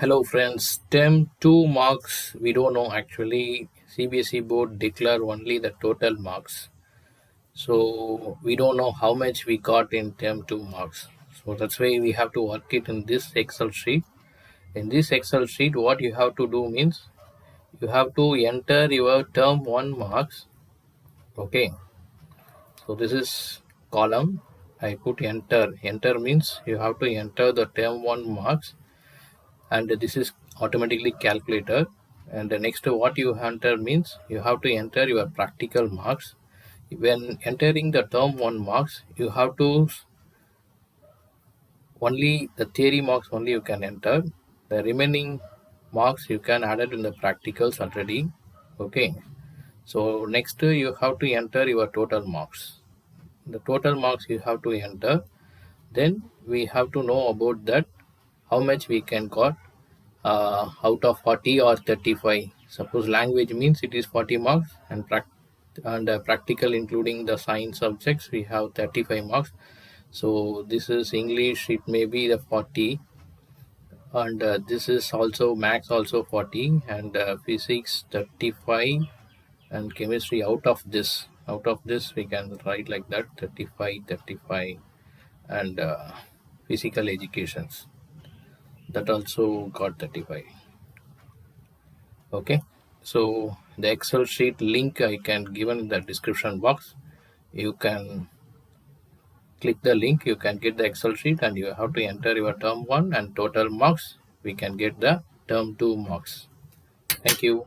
Hello friends, TERM2 marks we don't know actually. Cbse board declare only the total marks. So we don't know how much we got in TERM2 marks. So that's why we have to work it in this Excel sheet. In this Excel sheet, what you have to do means you have to enter your term 1 marks. Okay, so this is column. I put enter. Enter means you have to enter the term 1 marks, and this is automatically calculated. And the next what you enter means you have to enter your practical marks. When entering the term 1 marks, you have to only the theory marks only you can enter. The remaining marks you can add it in the practicals already. Okay, so next you have to enter your total marks. The total marks you have to enter. Then we have to know about that how much we can got out of 40 or 35. Suppose language means it is 40 marks, and practical including the science subjects we have 35 marks. So this is English, it may be the 40, and this is also max also 40, and physics 35, and chemistry out of this we can write like that 35, and physical educations that also got 35. Okay, so the Excel sheet link I can given in the description box. You can click the link, you can get the Excel sheet, and you have to enter your term 1 and total marks. We can get the term 2 marks. Thank you.